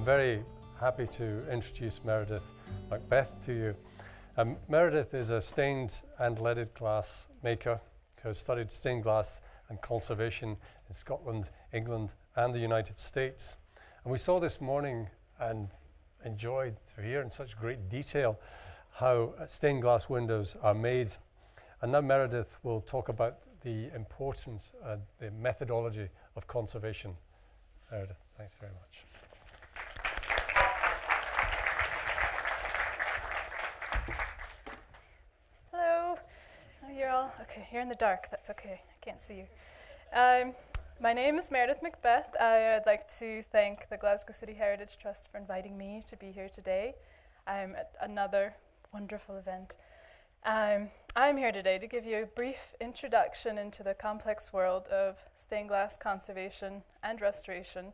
very happy to introduce Meredith Macbeth to you. Meredith is a stained and leaded glass maker who has studied stained glass and conservation in Scotland, England, and the United States. And we saw this morning and enjoyed to hear in such great detail how stained glass windows are made. And now Meredith will talk about the importance and the methodology of conservation. Meredith, thanks very much. Hello. Oh, you're all okay. You're in the dark. That's okay. I can't see you. My name is Meredith Macbeth. I'd like to thank the Glasgow City Heritage Trust for inviting me to be here today at another wonderful event. I'm here today to give you a brief introduction into the complex world of stained glass conservation and restoration,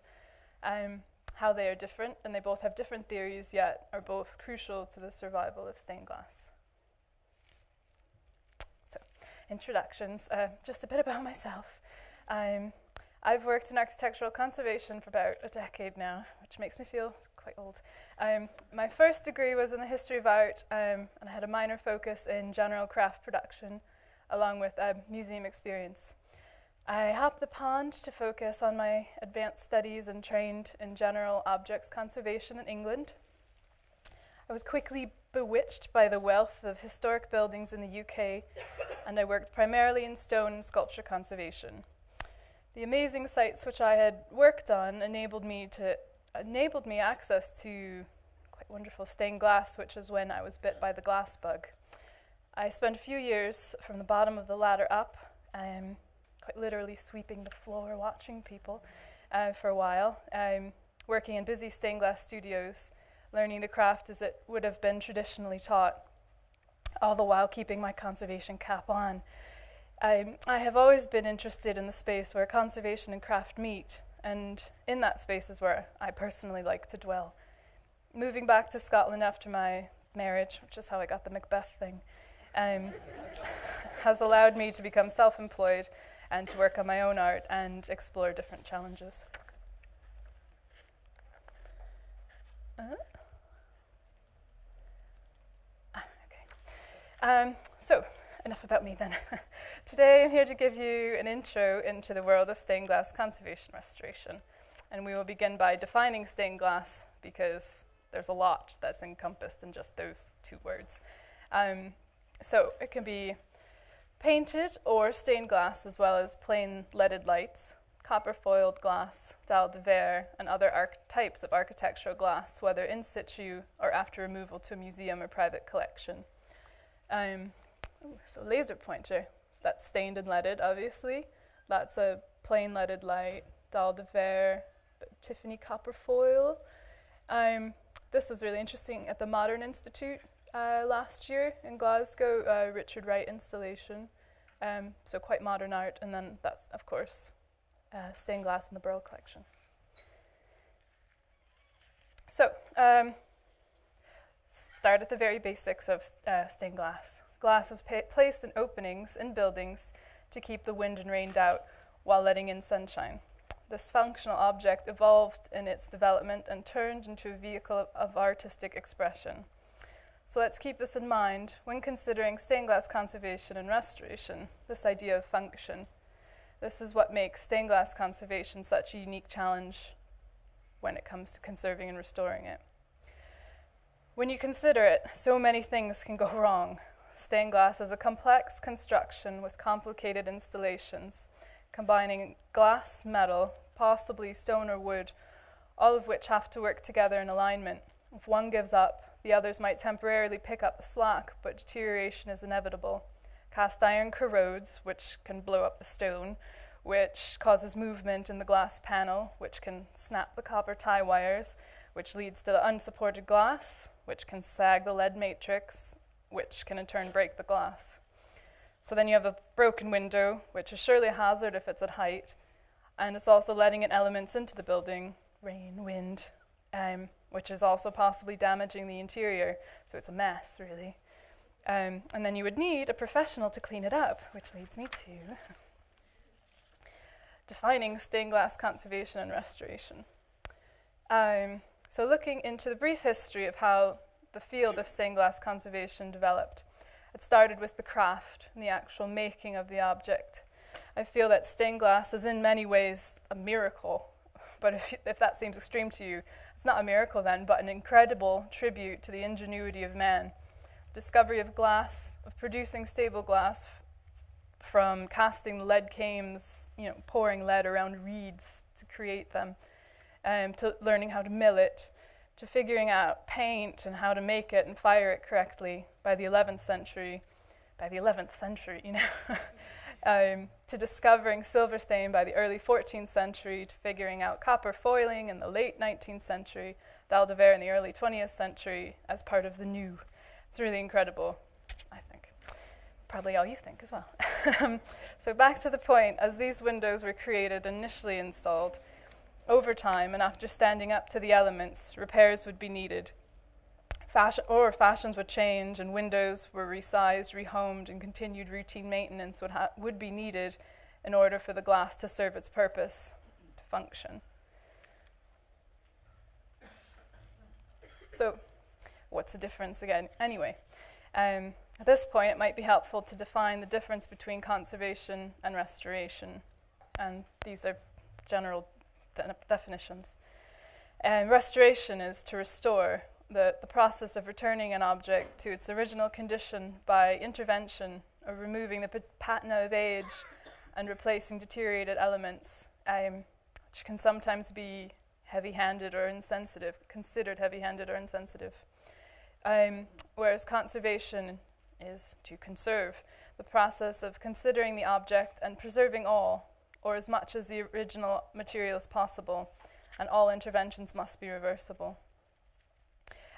how they are different, and they both have different theories, yet are both crucial to the survival of stained glass. So, introductions, just a bit about myself. I've worked in architectural conservation for about a decade now, which makes me feel quite old. My first degree was in the history of art, and I had a minor focus in general craft production, along with museum experience. I hopped the pond to focus on my advanced studies and trained in general objects conservation in England. I was quickly bewitched by the wealth of historic buildings in the UK, and I worked primarily in stone and sculpture conservation. The amazing sites which I had worked on enabled me access to quite wonderful stained glass, which is when I was bit by the glass bug. I spent a few years from the bottom of the ladder up, quite literally sweeping the floor, watching people for a while, working in busy stained glass studios, learning the craft as it would have been traditionally taught, all the while keeping my conservation cap on. I have always been interested in the space where conservation and craft meet, and in that space is where I personally like to dwell. Moving back to Scotland after my marriage, which is how I got the Macbeth thing, has allowed me to become self-employed and to work on my own art and explore different challenges. So, enough about me then. Today I'm here to give you an intro into the world of stained glass conservation restoration. And we will begin by defining stained glass because there's a lot that's encompassed in just those two words. So it can be painted or stained glass, as well as plain leaded lights, copper foiled glass, dalle de verre, and other types of architectural glass, whether in situ or after removal to a museum or private collection. So laser pointer, so that's stained and leaded, obviously. That's a plain leaded light, dalle de verre, Tiffany copper foil. This was really interesting at the Modern Institute last year in Glasgow, Richard Wright installation. So quite modern art, and then that's, of course, stained glass in the Burrell collection. So, start at the very basics of stained glass. Glass was placed in openings in buildings to keep the wind and rain out while letting in sunshine. This functional object evolved in its development and turned into a vehicle of artistic expression. So let's keep this in mind when considering stained glass conservation and restoration, this idea of function. This is what makes stained glass conservation such a unique challenge when it comes to conserving and restoring it. When you consider it, so many things can go wrong. Stained glass is a complex construction with complicated installations, combining glass, metal, possibly stone or wood, all of which have to work together in alignment. If one gives up, the others might temporarily pick up the slack, but deterioration is inevitable. Cast iron corrodes, which can blow up the stone, which causes movement in the glass panel, which can snap the copper tie wires, which leads to the unsupported glass, which can sag the lead matrix, which can in turn break the glass. So then you have a broken window, which is surely a hazard if it's at height, and it's also letting in elements into the building, rain, wind, which is also possibly damaging the interior. So it's a mess, really. And then you would need a professional to clean it up, which leads me to defining stained glass conservation and restoration. So looking into the brief history of how the field of stained glass conservation developed. It started with the craft and the actual making of the object. I feel that stained glass is in many ways a miracle, but if that seems extreme to you, it's not a miracle then, but an incredible tribute to the ingenuity of man. Discovery of glass, of producing stable glass, from casting lead cames, pouring lead around reeds to create them, to learning how to mill it, to figuring out paint and how to make it and fire it correctly by the 11th century, to discovering silver stain by the early 14th century, to figuring out copper foiling in the late 19th century, Daldevere in the early 20th century as part of the new. It's really incredible, I think. Probably all you think as well. So back to the point, as these windows were created, initially installed, over time and after standing up to the elements, repairs would be needed. Fashions would change and windows were resized, rehomed, and continued routine maintenance would be needed in order for the glass to serve its purpose, to function. So, what's the difference again? Anyway, at this point it might be helpful to define the difference between conservation and restoration. And these are general definitions. Restoration is to restore, the process of returning an object to its original condition by intervention or removing the patina of age and replacing deteriorated elements, which can sometimes be heavy-handed or insensitive, considered heavy-handed or insensitive. Whereas conservation is to conserve, the process of considering the object and preserving all, or as much as the original material as possible, and all interventions must be reversible.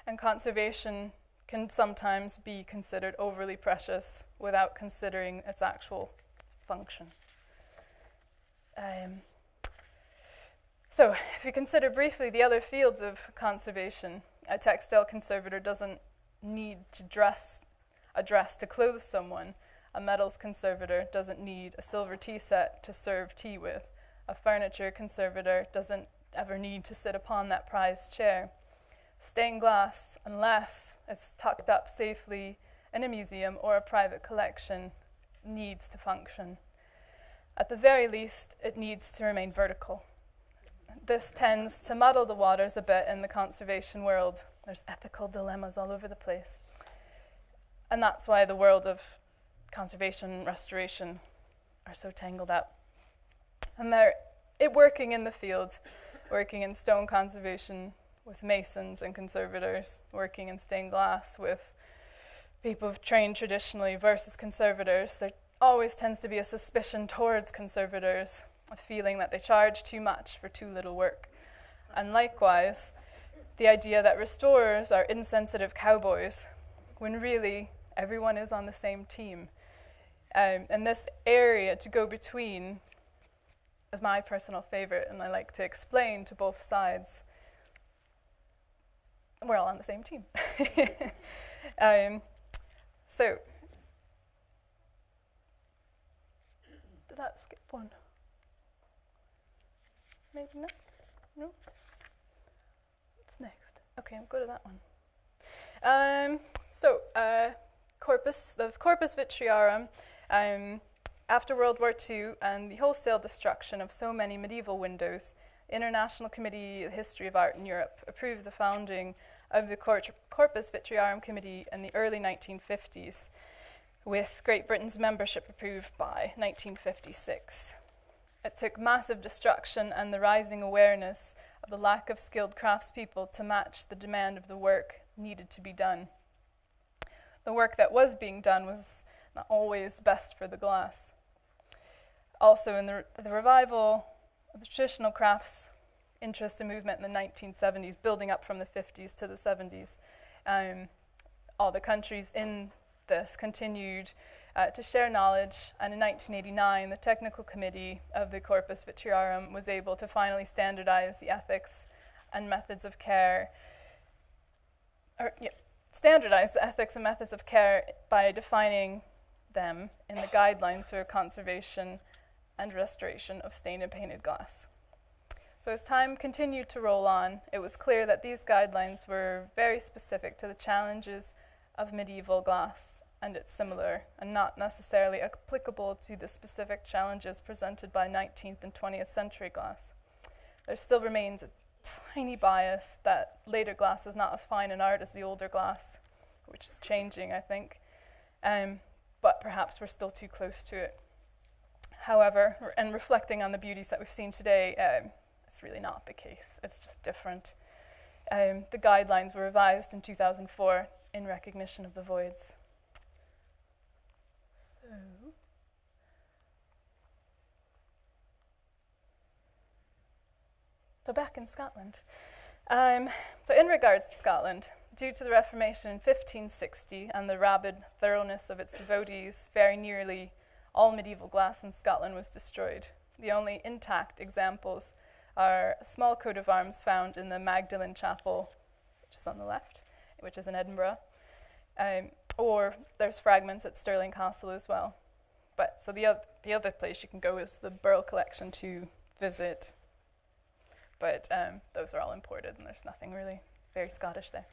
And conservation can sometimes be considered overly precious without considering its actual function. So if you consider briefly the other fields of conservation, a textile conservator doesn't need to a dress to clothe someone. A metals conservator doesn't need a silver tea set to serve tea with. A furniture conservator doesn't ever need to sit upon that prized chair. Stained glass, unless it's tucked up safely in a museum or a private collection, needs to function. At the very least, it needs to remain vertical. This tends to muddle the waters a bit in the conservation world. There's ethical dilemmas all over the place. And that's why the world of conservation and restoration are so tangled up. And working in the field, working in stone conservation with masons and conservators, working in stained glass with people trained traditionally versus conservators, there always tends to be a suspicion towards conservators, a feeling that they charge too much for too little work. And likewise, the idea that restorers are insensitive cowboys, when really everyone is on the same team. And this area to go between is my personal favorite, and I like to explain to both sides. We're all on the same team. So, did that skip one? Maybe not? No? What's next? Okay, I'll go to that one. The Corpus Vitriarum, after World War II and the wholesale destruction of so many medieval windows, the International Committee of History of Art in Europe approved the founding of the Corpus Vitriarum Committee in the early 1950s, with Great Britain's membership approved by 1956. It took massive destruction and the rising awareness of the lack of skilled craftspeople to match the demand of the work needed to be done. The work that was being done was not always best for the glass. Also, in the revival of the traditional crafts interest and movement in the 1970s, building up from the 50s to the 70s, all the countries in this continued to share knowledge, and in 1989, the technical committee of the Corpus Vitriarum was able to finally standardize the ethics and methods of care, standardize the ethics and methods of care by defining them in the guidelines for conservation and restoration of stained and painted glass. So So as time continued to roll on, it was clear that these guidelines were very specific to the challenges of medieval glass and its similar, and not necessarily applicable to the specific challenges presented by 19th and 20th century glass. There still remains a tiny bias that later glass is not as fine an art as the older glass, which is changing, I think, but perhaps we're still too close to it. However, and reflecting on the beauties that we've seen today, it's really not the case. It's just different. The guidelines were revised in 2004 in recognition of the voids. So back in Scotland. So in regards to Scotland, due to the Reformation in 1560 and the rabid thoroughness of its devotees, very nearly all medieval glass in Scotland was destroyed. The only intact examples are a small coat of arms found in the Magdalen Chapel, which is on the left, which is in Edinburgh, or there's fragments at Stirling Castle as well. But so the other place you can go is the Burrell collection to visit. But those are all imported, and there's nothing really very Scottish there.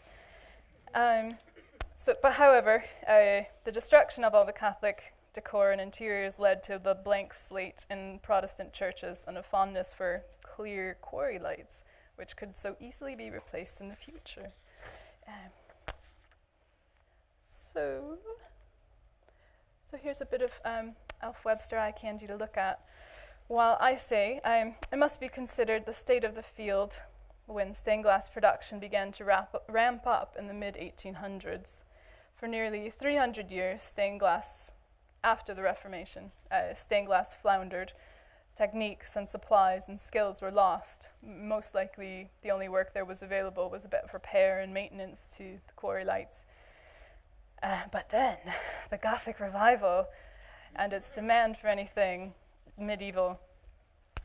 However, the destruction of all the Catholic decor and interiors led to the blank slate in Protestant churches and a fondness for clear quarry lights, which could so easily be replaced in the future. So here's a bit of Alf Webster eye candy to look at. While I say it must be considered the state of the field when stained glass production began to ramp up in the mid-1800s. For nearly 300 years, stained glass, after the Reformation, stained glass floundered. Techniques and supplies and skills were lost. Most likely, the only work there was available was a bit of repair and maintenance to the quarry lights. But then, the Gothic revival and its demand for anything medieval,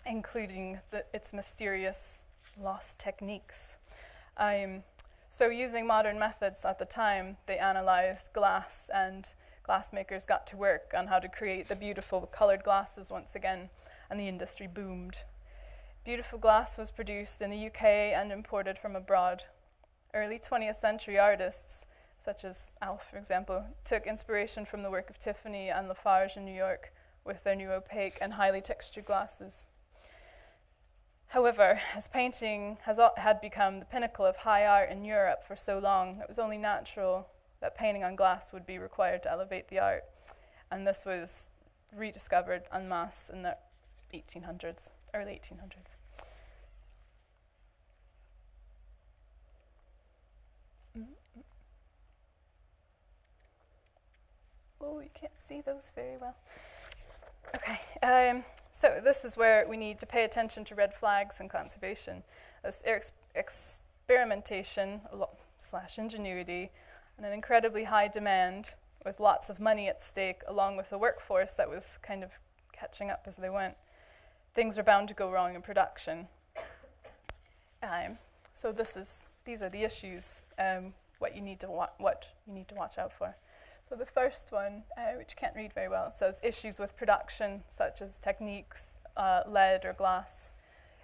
including its mysterious lost techniques. So using modern methods at the time, they analyzed glass, and glassmakers got to work on how to create the beautiful colored glasses once again, and the industry boomed. Beautiful glass was produced in the UK and imported from abroad. Early 20th century artists, such as Alf, for example, took inspiration from the work of Tiffany and Lafarge in New York with their new opaque and highly textured glasses. However, as painting had become the pinnacle of high art in Europe for so long, it was only natural that painting on glass would be required to elevate the art, and this was rediscovered en masse in the 1800s, early 1800s. Oh, you can't see those very well. Okay, so this is where we need to pay attention to red flags in conservation. This experimentation / ingenuity and an incredibly high demand with lots of money at stake, along with a workforce that was kind of catching up as they went. Things are bound to go wrong in production. So these are the issues, what you need to watch out for. So the first one, which you can't read very well, says issues with production, such as techniques, lead or glass,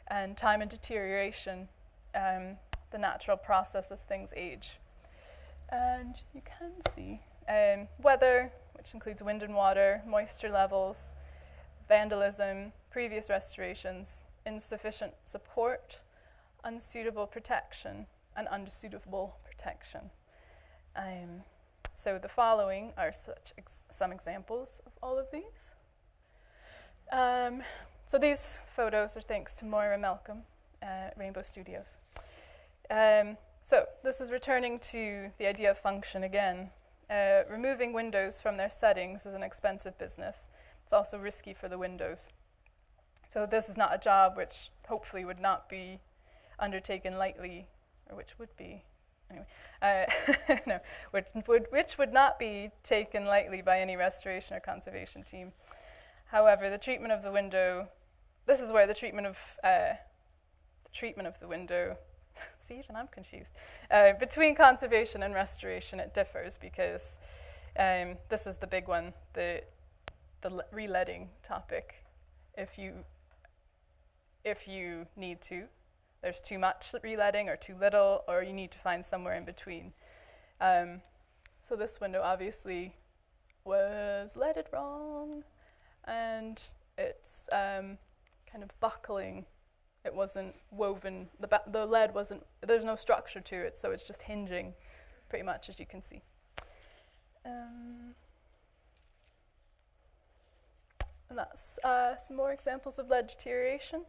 and time and deterioration, the natural process as things age. And you can see weather, which includes wind and water, moisture levels, vandalism, previous restorations, insufficient support, unsuitable protection, and unsuitable protection. So the following are some examples of all of these. So these photos are thanks to Moira Malcolm at Rainbow Studios. So this is returning to the idea of function again. Removing windows from their settings is an expensive business. It's also risky for the windows. So this is not a job which hopefully would not be undertaken lightly, or which would be. Anyway, no, which would not be taken lightly by any restoration or conservation team. However, the treatment of the window, this is where the treatment of the window, see, even I'm confused. Between conservation and restoration, it differs because this is the big one, the re-leading topic. If if you need to. There's too much re-leading or too little, or you need to find somewhere in between. So this window obviously was leaded wrong, and it's kind of buckling. It wasn't woven, the lead wasn't, there's no structure to it, so it's just hinging pretty much, as you can see. And that's some more examples of lead deterioration.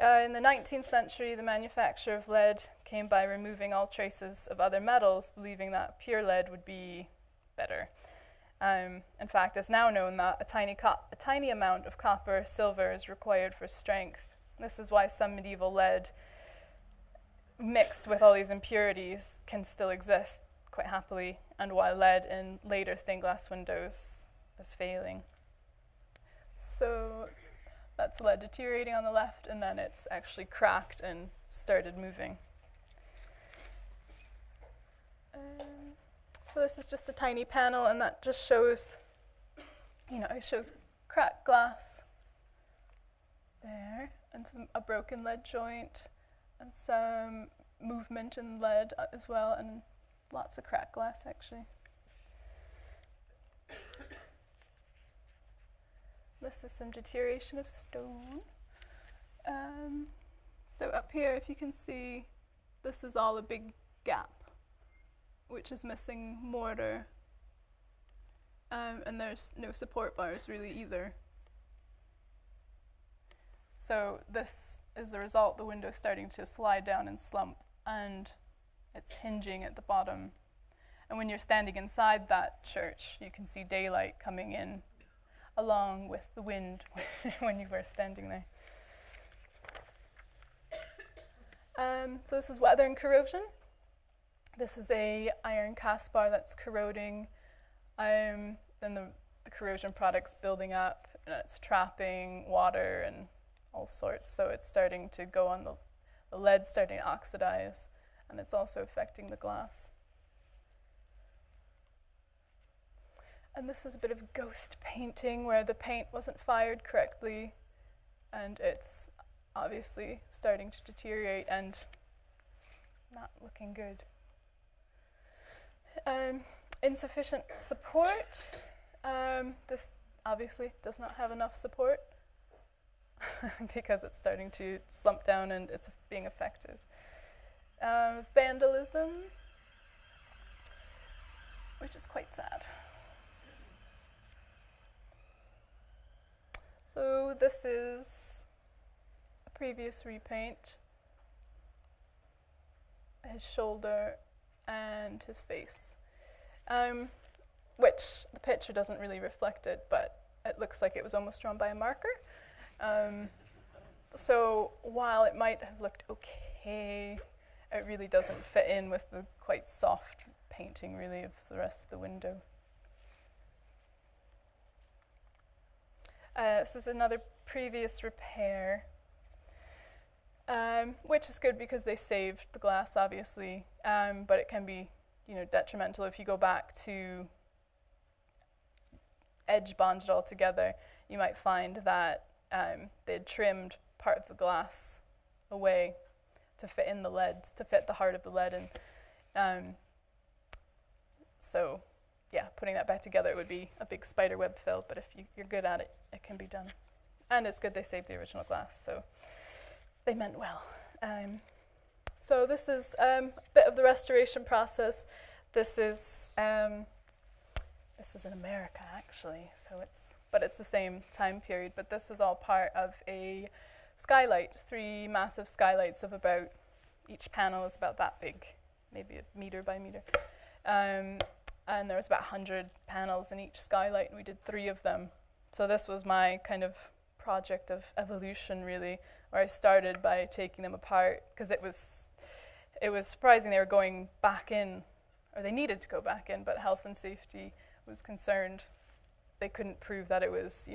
In the 19th century, the manufacture of lead came by removing all traces of other metals, believing that pure lead would be better. In fact, it's now known that a tiny amount of copper, silver is required for strength. This is why some medieval lead mixed with all these impurities can still exist quite happily, and why lead in later stained glass windows is failing. So that's lead deteriorating on the left, and then it's actually cracked and started moving. So this is just a tiny panel, and that just shows, it shows cracked glass there, and a broken lead joint, and some movement in lead as well, and lots of cracked glass actually. This is some deterioration of stone. So up here, if you can see, this is all a big gap, which is missing mortar, and there's no support bars really either. So this is the result, the window's starting to slide down and slump, and it's hinging at the bottom. And when you're standing inside that church, you can see daylight coming in along with the wind when you were standing there. So this is weather and corrosion. This is a iron cast bar that's corroding. Then the corrosion product's building up, and it's trapping water and all sorts. So it's starting to go on the lead's starting to oxidize, and it's also affecting the glass. And this is a bit of ghost painting where the paint wasn't fired correctly, and it's obviously starting to deteriorate and not looking good. Insufficient support. This obviously does not have enough support because it's starting to slump down and it's being affected. Vandalism, which is quite sad. So this is a previous repaint, his shoulder and his face, which the picture doesn't really reflect it, but it looks like it was almost drawn by a marker. So while it might have looked okay, it really doesn't fit in with the quite soft painting really of the rest of the window. This is another previous repair, which is good because they saved the glass, obviously, but it can be, detrimental if you go back to edge bond it all together. You might find that they'd trimmed part of the glass away to fit in the lead, to fit the heart of the lead in. So, yeah, putting that back together, it would be a big spider web fill, but if you're good at it, it can be done. And it's good they saved the original glass, so they meant well. So this is a bit of the restoration process. This is in America, actually, but it's the same time period, but this is all part of a skylight, 3 massive skylights of about, each panel is about that big, maybe a meter by meter. And there was about 100 panels in each skylight, and we did 3 of them. So this was my kind of project of evolution, really, where I started by taking them apart, because it was surprising they were going back in, or they needed to go back in, but health and safety was concerned. They couldn't prove that it was,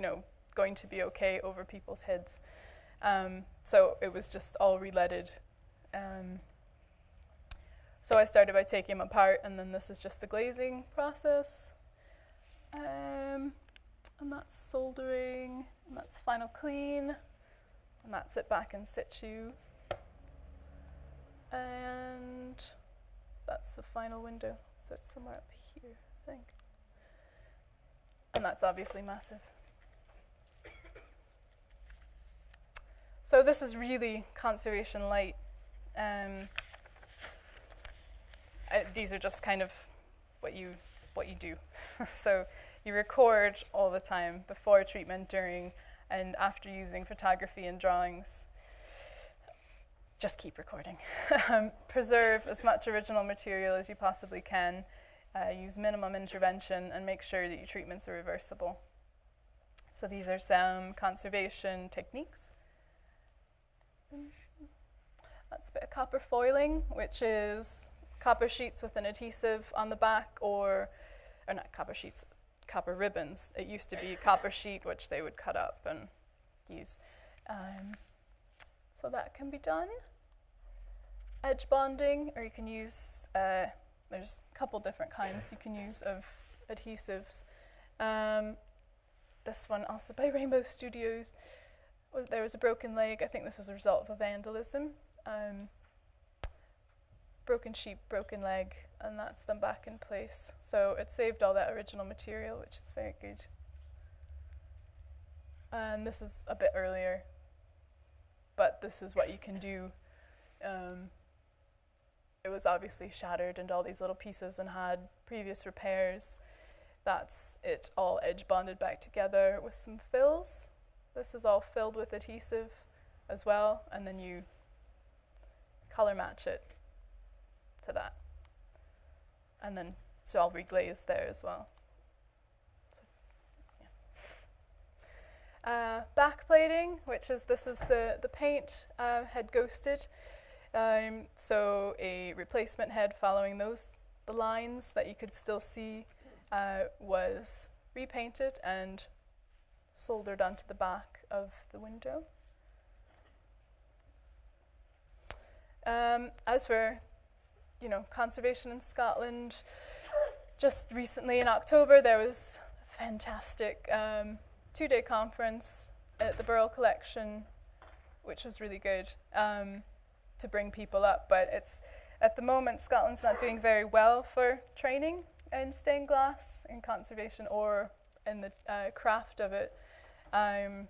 going to be okay over people's heads. So it was just all re-leaded. So I started by taking them apart, and then this is just the glazing process. And that's soldering, and that's final clean. And that's it back in situ. And that's the final window. So it's somewhere up here, I think. And that's obviously massive. So this is really conservation light. These are just kind of what you do. So you record all the time, before treatment, during, and after, using photography and drawings. Just keep recording. Preserve as much original material as you possibly can. Use minimum intervention, and make sure that your treatments are reversible. So these are some conservation techniques. That's a bit of copper foiling, which is copper sheets with an adhesive on the back, or not copper sheets, copper ribbons. It used to be a copper sheet which they would cut up and use. So that can be done. Edge bonding, or you can use, there's a couple different kinds you can use of adhesives. This one also by Rainbow Studios. There was a broken leg. I think this was a result of a vandalism. Broken sheep, broken leg, and that's them back in place. So it saved all that original material, which is very good. And this is a bit earlier, but this is what you can do. It was obviously shattered into all these little pieces and had previous repairs. That's it all edge bonded back together with some fills. This is all filled with adhesive as well, and then you color match it to that. And then it's all reglazed there as well. So, yeah. Backplating, which is, this is the paint had ghosted. So a replacement head following the lines that you could still see was repainted and soldered onto the back of the window. As for, conservation in Scotland, just recently in October there was a fantastic 2-day conference at the Burrell collection, which was really good to bring people up. But it's, at the moment, Scotland's not doing very well for training in stained glass, in conservation, or in the craft of it. None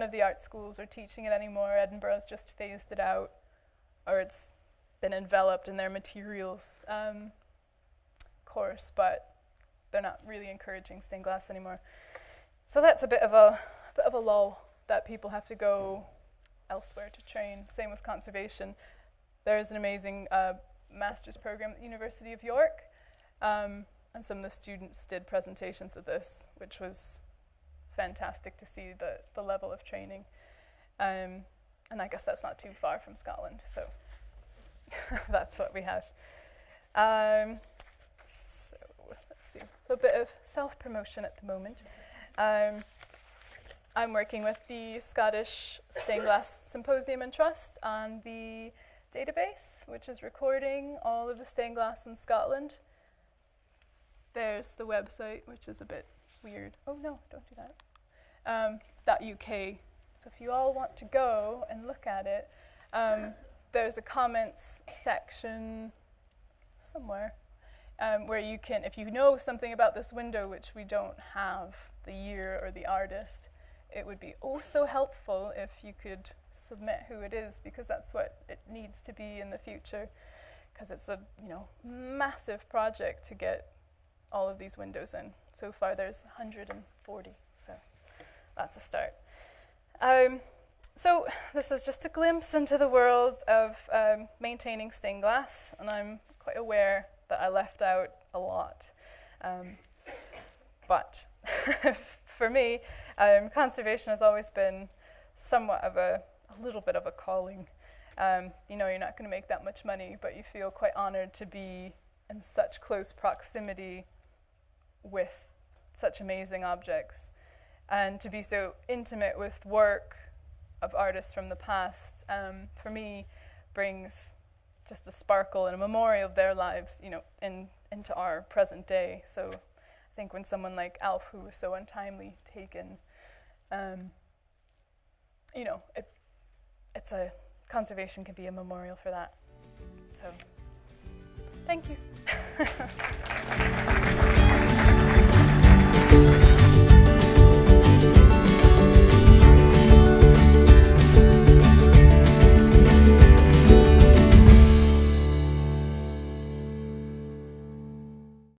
of the art schools are teaching it anymore. Edinburgh's just phased it out, or it's been enveloped in their materials course, but they're not really encouraging stained glass anymore. So that's a bit of a lull, that people have to go elsewhere to train. Same with conservation. There's an amazing master's program at the University of York, and some of the students did presentations of this, which was fantastic to see the level of training. And I guess that's not too far from Scotland, so that's what we have. So let's see. So a bit of self-promotion at the moment. I'm working with the Scottish Stained Glass Symposium and Trust on the database, which is recording all of the stained glass in Scotland. There's the website, which is a bit weird. Oh no, don't do that. It's .uk. So if you all want to go and look at it, there's a comments section somewhere where you can, if you know something about this window, which we don't have, the year or the artist, it would be oh so helpful if you could submit who it is, because that's what it needs to be in the future, because it's a massive project to get all of these windows in. So far there's 140, so that's a start. So this is just a glimpse into the world of maintaining stained glass, and I'm quite aware that I left out a lot. But for me, conservation has always been somewhat of a little bit of a calling. You're not going to make that much money, but you feel quite honored to be in such close proximity with such amazing objects, and to be so intimate with work of artists from the past, for me, brings just a sparkle and a memorial of their lives, into our present day. So I think when someone like Alf, who was so untimely taken, it conservation can be a memorial for that. So, thank you.